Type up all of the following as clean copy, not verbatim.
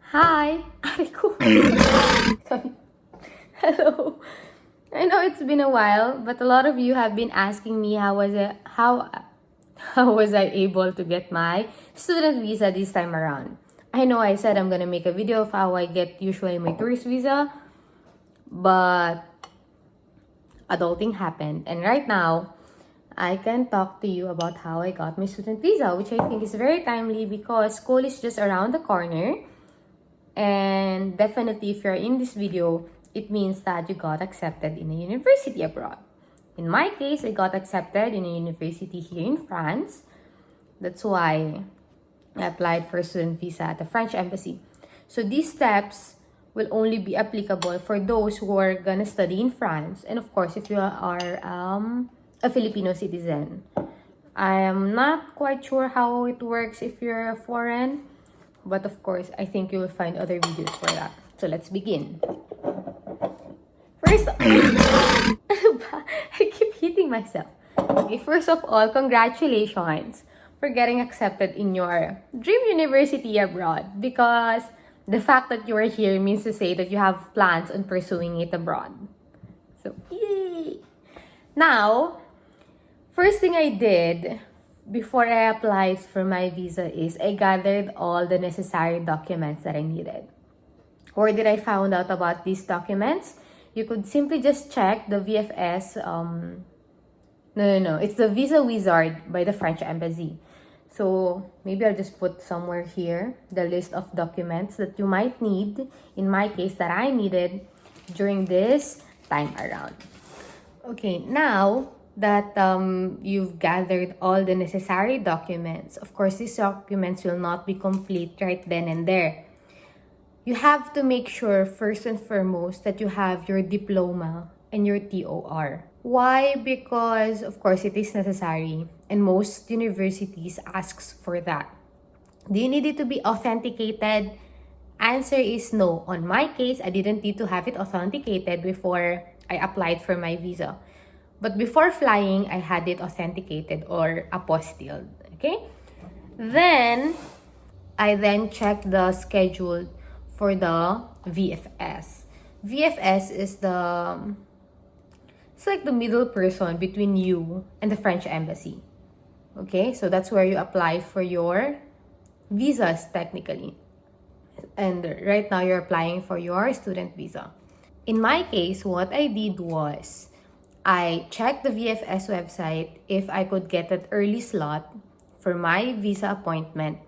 Hi! Ari ko. Sorry. Hello. I know it's been a while, but a lot of you have been asking me how was I able to get my student visa this time around. I know I said I'm gonna make a video of how I get usually my tourist visa, but adulting happened, and right now I can talk to you about how I got my student visa, which I think is very timely because school is just around the corner. And definitely, if you're in this video, it means that you got accepted in a university abroad. In my case, I got accepted in a university here in France. That's why I applied for a student visa at the French embassy. So these steps will only be applicable for those who are gonna study in France. And of course, if you are a Filipino citizen. I am not quite sure how it works if you're a foreign. But of course, I think you will find other videos for that. So let's begin. First, I keep hitting myself. Okay, first of all, congratulations for getting accepted in your dream university abroad, because the fact that you are here means to say that you have plans on pursuing it abroad. So, yay! Now, first thing I did before I applied for my visa is I gathered all the necessary documents that I needed. Where did I find out about these documents? You could simply just check the VFS, it's the Visa Wizard by the French Embassy. So maybe I'll just put somewhere here the list of documents that you might need, in my case that I needed during this time around. Okay, now that you've gathered all the necessary documents, of course, these documents will not be complete right then and there. You have to make sure, first and foremost, that you have your diploma and your TOR. Why? Because, of course, it is necessary, and most universities asks for that. Do you need it to be authenticated? Answer is no. On my case, I didn't need to have it authenticated before I applied for my visa. But before flying, I had it authenticated or apostilled. Okay? Then, I checked the schedule for the VFS. VFS is it's like the middle person between you and the French embassy. Okay? So that's where you apply for your visas technically. And right now, you're applying for your student visa. In my case, what I did was, I checked the VFS website if I could get an early slot for my visa appointment,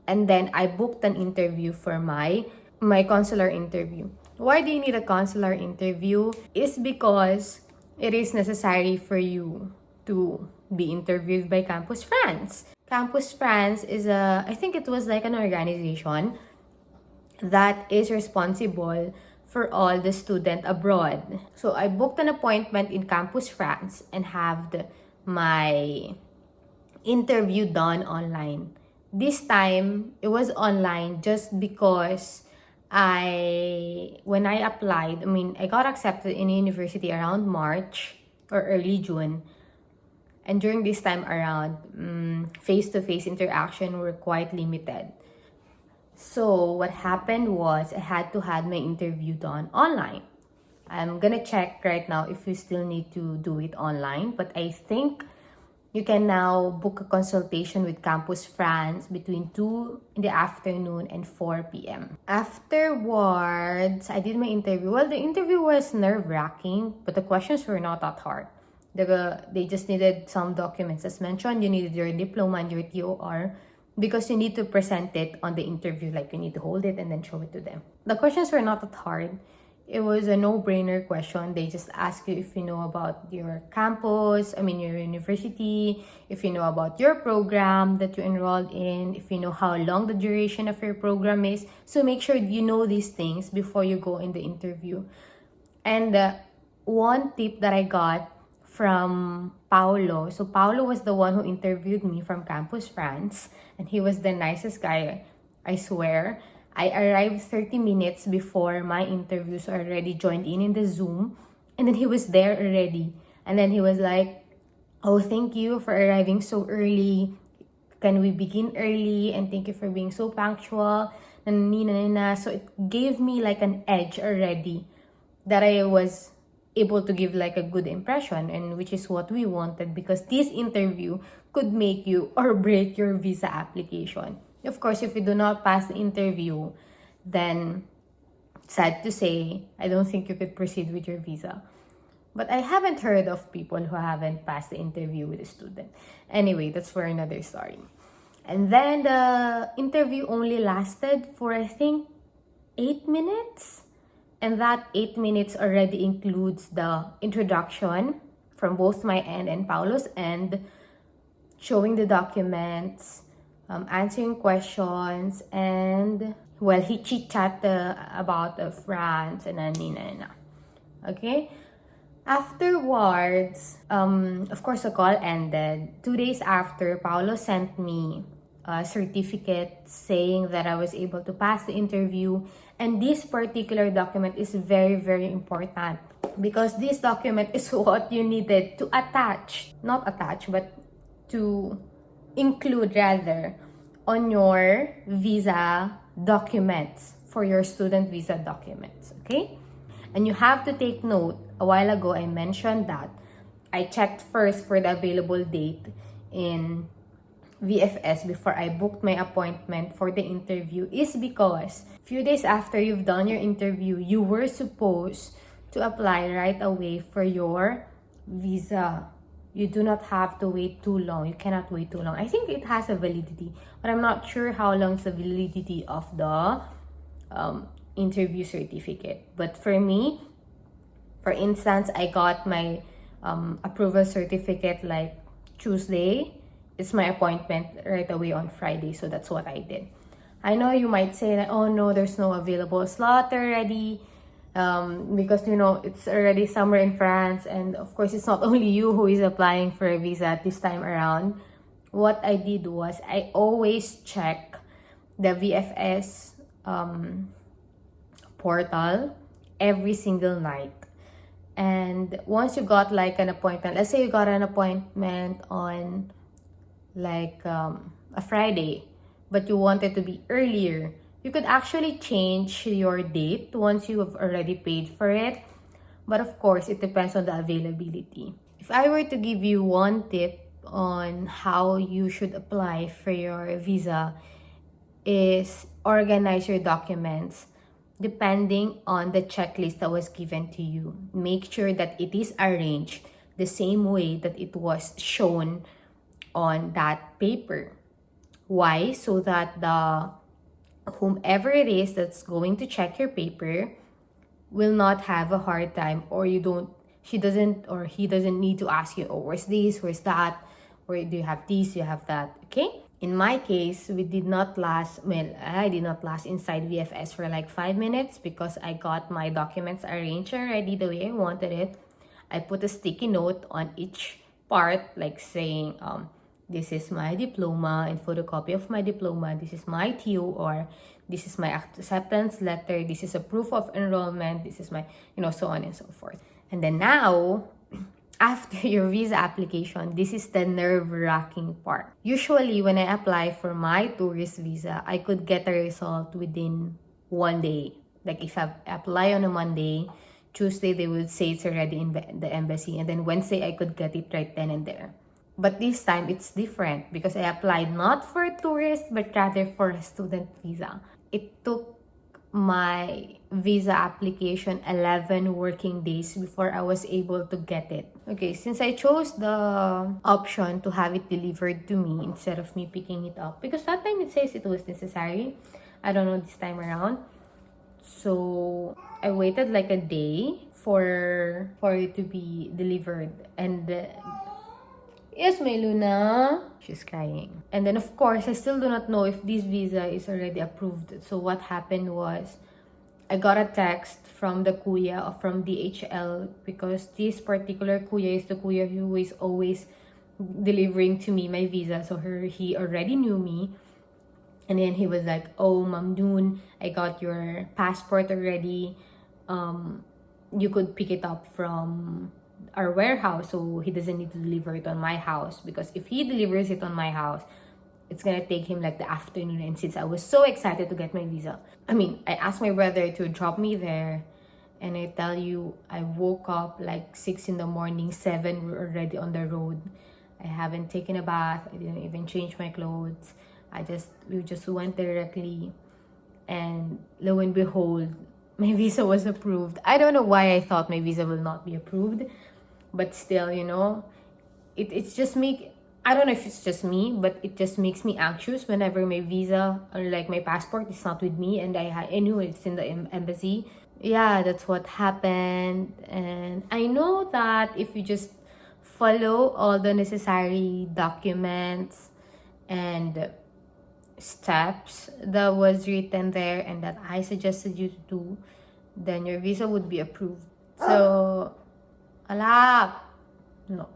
and then I booked an interview for my consular interview. Why do you need a consular interview? It's because it is necessary for you to be interviewed by CampusFrance. CampusFrance is I think it was like an organization that is responsible for all the student abroad. So I booked an appointment in CampusFrance and have my interview done online. This time, it was online just because when I applied, I got accepted in a university around March or early June. And during this time around, face-to-face interaction were quite limited. So what happened was I had to have my interview done online. I'm gonna check right now if you still need to do it online, but I think you can now book a consultation with CampusFrance between 2 in the afternoon and 4 p.m. Afterwards, I did my interview. Well, the interview was nerve-wracking, but the questions were not that hard. They just needed some documents. As mentioned, you needed your diploma and your TOR, because you need to present it on the interview, like you need to hold it and then show it to them. The questions were not that hard. It was a no-brainer question. They just ask you if you know about your campus, your university, if you know about your program that you enrolled in, if you know how long the duration of your program is. So make sure you know these things before you go in the interview. And one tip that I got from Paulo. So Paulo was the one who interviewed me from CampusFrance, and he was the nicest guy, I swear. I arrived 30 minutes before my interviews already joined in the Zoom, and then he was there already. And then he was like, "Oh, thank you for arriving so early. Can we begin early? And thank you for being so punctual." and so it gave me like an edge already that I was able to give like a good impression, and which is what we wanted, because this interview could make you or break your visa application. Of course, if you do not pass the interview, then sad to say, I don't think you could proceed with your visa. But I haven't heard of people who haven't passed the interview with a student. Anyway, that's for another story. And then the interview only lasted for, I think, 8 minutes. And that 8 minutes already includes the introduction from both my end and Paulo's end, showing the documents, answering questions, and, well, he chit-chat about France and nina. Okay? Afterwards, of course, the call ended. 2 days after, Paulo sent me a certificate saying that I was able to pass the interview. And this particular document is very, very important, because this document is what you needed to to include rather on your visa documents, for your student visa documents, okay? And you have to take note, a while ago I mentioned that I checked first for the available date in VFS before I booked my appointment for the interview, is because a few days after you've done your interview, you were supposed to apply right away for your visa. You do not have to wait too long. You cannot wait too long. I think it has a validity, but I'm not sure how long is the validity of the interview certificate. But for me, for instance, I got my approval certificate like Tuesday. It's my appointment right away on Friday, so that's what I did. I know you might say that, oh no, there's no available slot already, because, you know, it's already summer in France, and of course, it's not only you who is applying for a visa at this time around. What I did was, I always check the VFS portal every single night. And once you got like an appointment, let's say you got an appointment on like a Friday, but you want it to be earlier, you could actually change your date once you have already paid for it. But of course, it depends on the availability. If I were to give you one tip on how you should apply for your visa, is organize your documents depending on the checklist that was given to you. Make sure that it is arranged the same way that it was shown on that paper. Why? So that the whomever it is that's going to check your paper will not have a hard time, or he doesn't need to ask you, oh, where's this, where's that, or do you have this, you have that, okay? In my case, I did not last inside VFS for like 5 minutes, because I got my documents arranged already the way I wanted it. I put a sticky note on each part, like saying, this is my diploma and photocopy of my diploma, this is my TOR, this is my acceptance letter, this is a proof of enrollment, this is my, so on and so forth. And then now, after your visa application, this is the nerve-wracking part. Usually, when I apply for my tourist visa, I could get a result within 1 day. Like if I apply on a Monday, Tuesday they would say it's already in the embassy, and then Wednesday I could get it right then and there. But this time, it's different, because I applied not for a tourist, but rather for a student visa. It took my visa application 11 working days before I was able to get it. Okay, since I chose the option to have it delivered to me instead of me picking it up, because that time it says it was necessary. I don't know this time around. So I waited like a day for it to be delivered, and yes, my Luna. She's crying. And then, of course, I still do not know if this visa is already approved. So what happened was, I got a text from the kuya from DHL, because this particular kuya is the kuya who is always delivering to me my visa. So he already knew me. And then he was like, oh, Ma'am Noon, I got your passport already. You could pick it up from our warehouse, so he doesn't need to deliver it on my house, because if he delivers it on my house, it's gonna take him like the afternoon, and since I was so excited to get my visa, I asked my brother to drop me there, and I tell you, I woke up like 6 in the morning, 7 we're already on the road. I haven't taken a bath, I didn't even change my clothes. We just went directly, and lo and behold, my visa was approved. I don't know why I thought my visa will not be approved, but still, it's just me. I don't know if it's just me, but it just makes me anxious whenever my visa or like my passport is not with me, and I knew it's in the embassy. Yeah, that's what happened. And I know that if you just follow all the necessary documents and steps that was written there and that I suggested you to do, then your visa would be approved. So, ala, no.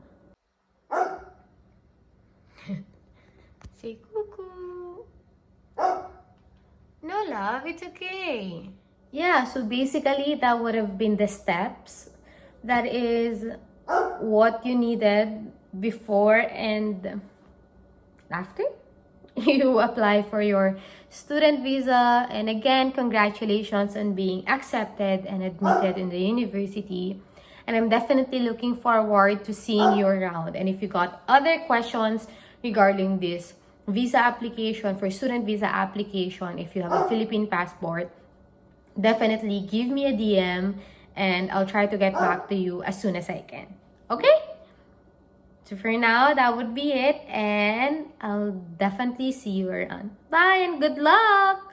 Say cuckoo. No, love, it's okay. Yeah, so basically that would have been the steps. That is what you needed before and after you apply for your student visa. And again, congratulations on being accepted and admitted in the university. And I'm definitely looking forward to seeing you around. And if you got other questions regarding this visa application, for student visa application, if you have a Philippine passport, definitely give me a DM and I'll try to get back to you as soon as I can. Okay? So for now, that would be it, and I'll definitely see you around. Bye and good luck!